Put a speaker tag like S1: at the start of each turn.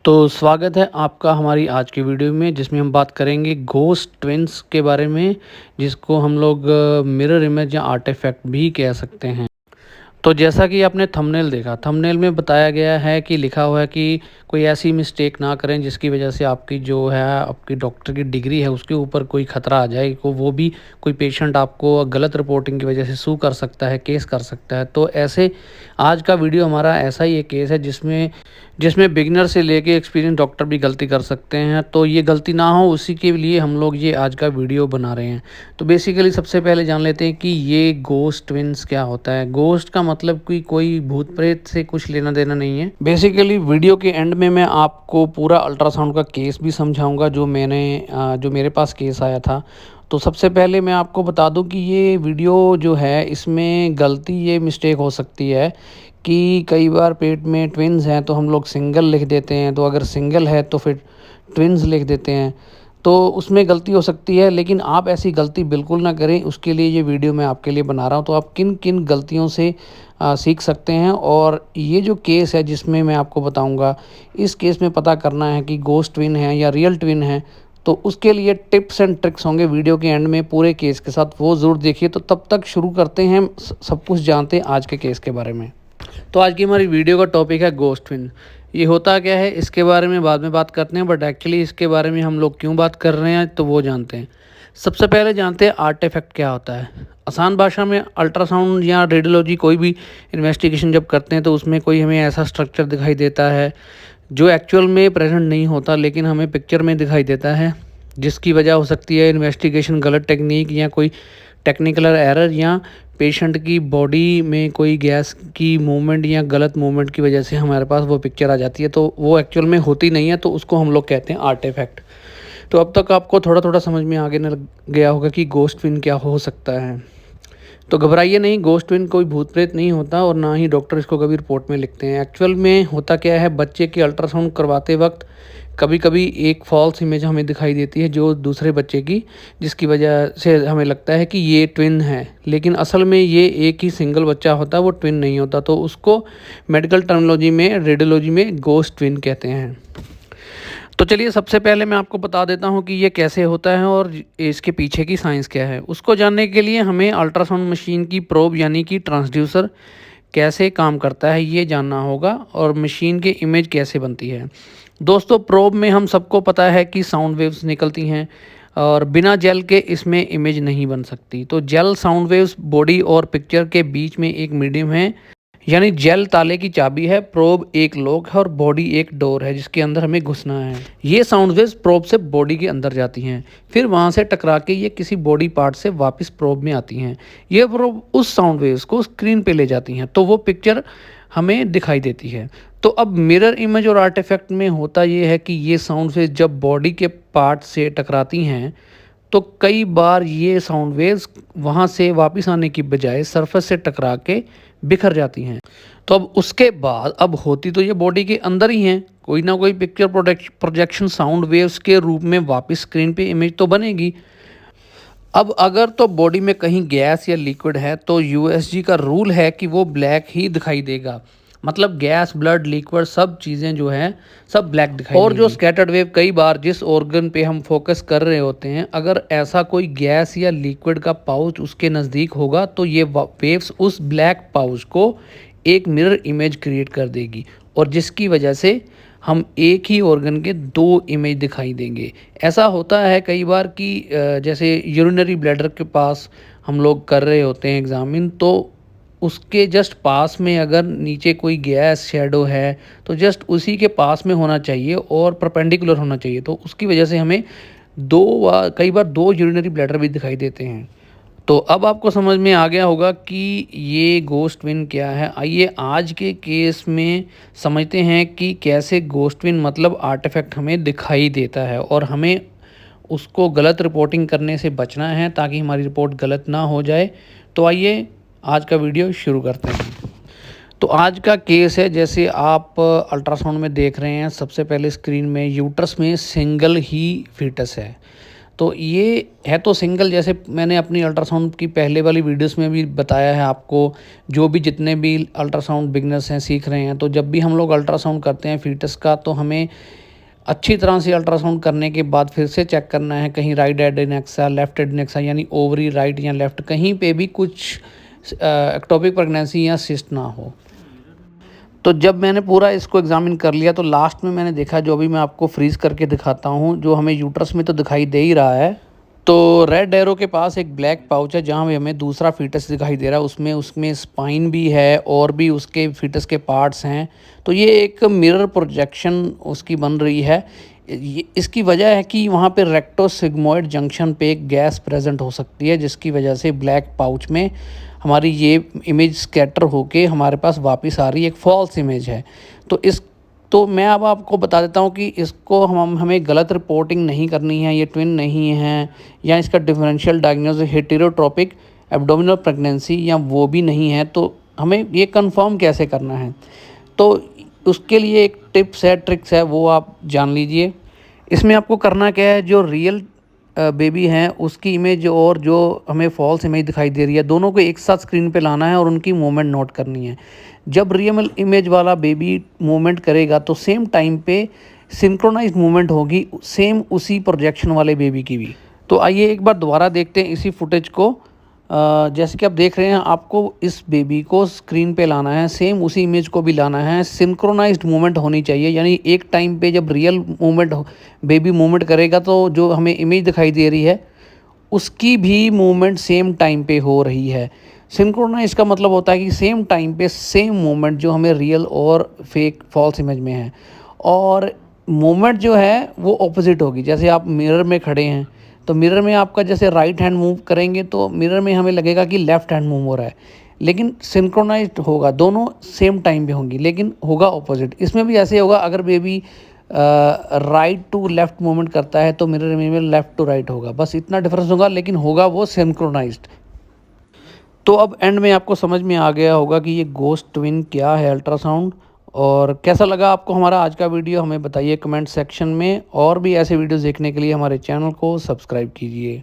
S1: तो स्वागत है आपका हमारी आज की वीडियो में, जिसमें हम बात करेंगे घोस्ट ट्विन्स के बारे में, जिसको हम लोग मिरर इमेज या आर्टिफैक्ट भी कह सकते हैं। तो जैसा कि आपने थंबनेल देखा, थंबनेल में बताया गया है कि लिखा हुआ है कि कोई ऐसी मिस्टेक ना करें जिसकी वजह से आपकी जो है आपकी डॉक्टर की डिग्री है उसके ऊपर कोई ख़तरा आ जाए, को वो भी कोई पेशेंट आपको गलत रिपोर्टिंग की वजह से सू कर सकता है, केस कर सकता है। तो ऐसे आज का वीडियो हमारा ऐसा ही एक केस है जिसमें जिसमें बिगिनर से लेके एक्सपीरियंस डॉक्टर भी गलती कर सकते हैं। तो ये गलती ना हो उसी के लिए हम लोग ये आज का वीडियो बना रहे हैं। तो बेसिकली सबसे पहले जान लेते हैं कि ये घोस्ट ट्विन्स क्या होता है। घोस्ट का मतलब कि कोई भूत प्रेत से कुछ लेना देना नहीं है। बेसिकली वीडियो के एंड में मैं आपको पूरा अल्ट्रासाउंड का केस भी समझाऊंगा जो मेरे पास केस आया था। तो सबसे पहले मैं आपको बता दूं कि ये वीडियो जो है इसमें गलती ये मिस्टेक हो सकती है कि कई बार पेट में ट्विन्स हैं तो हम लोग सिंगल लिख देते हैं, तो अगर सिंगल है तो फिर ट्विन्स लिख देते हैं, तो उसमें गलती हो सकती है। लेकिन आप ऐसी गलती बिल्कुल ना करें, उसके लिए ये वीडियो मैं आपके लिए बना रहा हूँ। तो आप किन किन गलतियों से सीख सकते हैं, और ये जो केस है जिसमें मैं आपको बताऊंगा, इस केस में पता करना है कि घोस्ट ट्विन है या रियल ट्विन है। तो उसके लिए टिप्स एंड ट्रिक्स होंगे वीडियो के एंड में पूरे केस के साथ, वो ज़रूर देखिए। तो तब तक शुरू करते हैं, सब कुछ जानते हैं आज के केस के बारे में। तो आज की हमारी वीडियो का टॉपिक है घोस्ट ट्विन। ये होता क्या है इसके बारे में बाद में बात करते हैं, बट एक्चुअली इसके बारे में हम लोग क्यों बात कर रहे हैं तो वो जानते हैं। सबसे पहले जानते हैं आर्टिफैक्ट क्या होता है। आसान भाषा में अल्ट्रासाउंड या रेडियोलॉजी कोई भी इन्वेस्टिगेशन जब करते हैं तो उसमें कोई हमें ऐसा स्ट्रक्चर दिखाई देता है जो एक्चुअल में प्रेजेंट नहीं होता, लेकिन हमें पिक्चर में दिखाई देता है, जिसकी वजह हो सकती है इन्वेस्टिगेशन गलत टेक्निक या कोई टेक्निकल एरर, या पेशेंट की बॉडी में कोई गैस की मूवमेंट या गलत मूवमेंट की वजह से हमारे पास वो पिक्चर आ जाती है। तो वो एक्चुअल में होती नहीं है, तो उसको हम लोग कहते हैं आर्टिफैक्ट। तो अब तक आपको थोड़ा थोड़ा समझ में आगे न गया होगा कि घोस्ट ट्विन क्या हो सकता है। तो घबराइए नहीं, घोस्ट ट्विन कोई भूत प्रेत नहीं होता, और ना ही डॉक्टर इसको कभी रिपोर्ट में लिखते हैं। एक्चुअल में होता क्या है, बच्चे के अल्ट्रासाउंड करवाते वक्त कभी कभी एक फॉल्स इमेज हमें दिखाई देती है जो दूसरे बच्चे की, जिसकी वजह से हमें लगता है कि ये ट्विन है, लेकिन असल में ये एक ही सिंगल बच्चा होता है, वो ट्विन नहीं होता। तो उसको मेडिकल टर्मिनोलॉजी में, रेडियोलॉजी में घोस्ट ट्विन कहते हैं। तो चलिए सबसे पहले मैं आपको बता देता हूँ कि ये कैसे होता है और इसके पीछे की साइंस क्या है। उसको जानने के लिए हमें अल्ट्रासाउंड मशीन की प्रोब यानी कि ट्रांसड्यूसर कैसे काम करता है ये जानना होगा, और मशीन की इमेज कैसे बनती है। दोस्तों, प्रोब में हम सबको पता है कि साउंड वेव्स निकलती हैं, और बिना जेल के इसमें इमेज नहीं बन सकती। तो जेल साउंड वेव्स बॉडी और पिक्चर के बीच में एक मीडियम है, यानी जेल ताले की चाबी है, प्रोब एक लॉक है और बॉडी एक डोर है जिसके अंदर हमें घुसना है। ये साउंड वेव्स प्रोब से बॉडी के अंदर जाती हैं, फिर वहाँ से टकरा के ये किसी बॉडी पार्ट से वापस प्रोब में आती हैं। ये प्रोब उस साउंड वेव्स को स्क्रीन पे ले जाती हैं, तो वो पिक्चर हमें दिखाई देती है। तो अब मिरर इमेज और आर्टिफैक्ट में होता ये है कि ये साउंड वेव्स जब बॉडी के पार्ट से टकराती हैं तो कई बार ये साउंड वेव्स वहाँ से वापस आने की बजाय सरफेस से टकरा के बिखर जाती हैं। तो अब उसके बाद अब होती तो ये बॉडी के अंदर ही हैं, कोई ना कोई पिक्चर प्रोजेक्शन साउंड वेव्स के रूप में वापस स्क्रीन पे इमेज तो बनेगी। अब अगर तो बॉडी में कहीं गैस या लिक्विड है तो यूएसजी का रूल है कि वो ब्लैक ही दिखाई देगा, मतलब गैस, ब्लड, लिक्विड सब चीज़ें जो हैं सब ब्लैक दिखाई देंगी। और जो स्कैटर्ड वेव कई बार जिस ऑर्गन पे हम फोकस कर रहे होते हैं, अगर ऐसा कोई गैस या लिक्विड का पाउच उसके नज़दीक होगा तो ये वेव्स उस ब्लैक पाउच को एक मिरर इमेज क्रिएट कर देगी, और जिसकी वजह से हम एक ही ऑर्गन के दो इमेज दिखाई देंगे। ऐसा होता है कई बार कि जैसे यूरिनरी ब्लैडर के पास हम लोग कर रहे होते हैं एग्जामिन, तो उसके जस्ट पास में अगर नीचे कोई गैस शैडो है तो जस्ट उसी के पास में होना चाहिए और परपेंडिकुलर होना चाहिए। तो उसकी वजह से हमें कई बार दो यूरिनरी ब्लैडर भी दिखाई देते हैं। तो अब आपको समझ में आ गया होगा कि ये घोस्ट ट्विन क्या है। आइए आज के केस में समझते हैं कि कैसे घोस्ट ट्विन मतलब आर्टिफैक्ट हमें दिखाई देता है, और हमें उसको गलत रिपोर्टिंग करने से बचना है ताकि हमारी रिपोर्ट गलत ना हो जाए। तो आइए आज का वीडियो शुरू करते हैं। तो आज का केस है, जैसे आप अल्ट्रासाउंड में देख रहे हैं, सबसे पहले स्क्रीन में यूट्रस में सिंगल ही फीटस है। तो ये है तो सिंगल, जैसे मैंने अपनी अल्ट्रासाउंड की पहले वाली वीडियोस में भी बताया है आपको, जो भी जितने भी अल्ट्रासाउंड बिगनर्स हैं सीख रहे हैं, तो जब भी हम लोग अल्ट्रासाउंड करते हैं फीटस का, तो हमें अच्छी तरह से अल्ट्रासाउंड करने के बाद फिर से चेक करना है कहीं राइट एडेनेक्सा, लेफ्ट एडेनेक्सा यानी ओवरी राइट या लेफ्ट कहीं पे भी कुछ एक्टोपिक प्रेगनेंसी या सिस्ट ना हो। तो जब मैंने पूरा इसको एग्जामिन कर लिया तो लास्ट में मैंने देखा, जो भी मैं आपको फ्रीज़ करके दिखाता हूँ, जो हमें यूट्रस में तो दिखाई दे ही रहा है। तो रेड एरो के पास एक ब्लैक पाउच है जहाँ हमें दूसरा फीटस दिखाई दे रहा है, उसमें स्पाइन भी है और भी उसके फीटस के पार्ट्स हैं। तो ये एक मिरर प्रोजेक्शन उसकी बन रही है। इसकी वजह है कि वहाँ पे रेक्टोसिग्मोइड जंक्शन पे एक गैस प्रेजेंट हो सकती है, जिसकी वजह से ब्लैक पाउच में हमारी ये इमेज स्कैटर होके हमारे पास वापस आ रही है, एक फॉल्स इमेज है। तो मैं अब आपको बता देता हूँ कि इसको हमें गलत रिपोर्टिंग नहीं करनी है, ये ट्विन नहीं है, या इसका डिफरेंशियल डायग्नोसिस हेटेरोट्रोपिक एब्डोमिनल प्रेगनेंसी या वो भी नहीं है। तो हमें ये कंफर्म कैसे करना है, तो उसके लिए एक टिप्स है, ट्रिक्स है, वो आप जान लीजिए। इसमें आपको करना क्या है, जो रियल बेबी हैं उसकी इमेज और जो हमें फॉल्स इमेज दिखाई दे रही है, दोनों को एक साथ स्क्रीन पे लाना है और उनकी मूवमेंट नोट करनी है। जब रियल इमेज वाला बेबी मूवमेंट करेगा तो सेम टाइम पे सिंक्रोनाइज मूवमेंट होगी, सेम उसी प्रोजेक्शन वाले बेबी की भी। तो आइए एक बार दोबारा देखते हैं इसी फुटेज को। जैसे कि आप देख रहे हैं, आपको इस बेबी को स्क्रीन पे लाना है, सेम उसी इमेज को भी लाना है, सिंक्रोनाइज्ड मूवमेंट होनी चाहिए, यानी एक टाइम पे जब रियल मूवमेंट बेबी मूवमेंट करेगा तो जो हमें इमेज दिखाई दे रही है उसकी भी मूवमेंट सेम टाइम पे हो रही है। सिंक्रोनाइज का मतलब होता है कि सेम टाइम पे सेम मूवमेंट जो हमें रियल और फेक फॉल्स इमेज में है, और मूवमेंट जो है वो ऑपोजिट होगी। जैसे आप मिरर में खड़े हैं तो मिरर में आपका जैसे राइट हैंड मूव करेंगे तो मिरर में हमें लगेगा कि लेफ़्ट हैंड मूव हो रहा है, लेकिन सिंक्रोनाइज्ड होगा, दोनों सेम टाइम पे होंगी, लेकिन होगा ऑपोजिट। इसमें भी ऐसे होगा, अगर baby right to left movement करता है तो मिरर में लेफ़्ट टू राइट होगा, बस इतना डिफरेंस होगा, लेकिन होगा वो सिंक्रोनाइज्ड। तो अब एंड में आपको समझ में आ गया होगा कि ये गोस्ट ट्विन क्या है अल्ट्रासाउंड, और कैसा लगा आपको हमारा आज का वीडियो हमें बताइए कमेंट सेक्शन में। और भी ऐसे वीडियोस देखने के लिए हमारे चैनल को सब्सक्राइब कीजिए।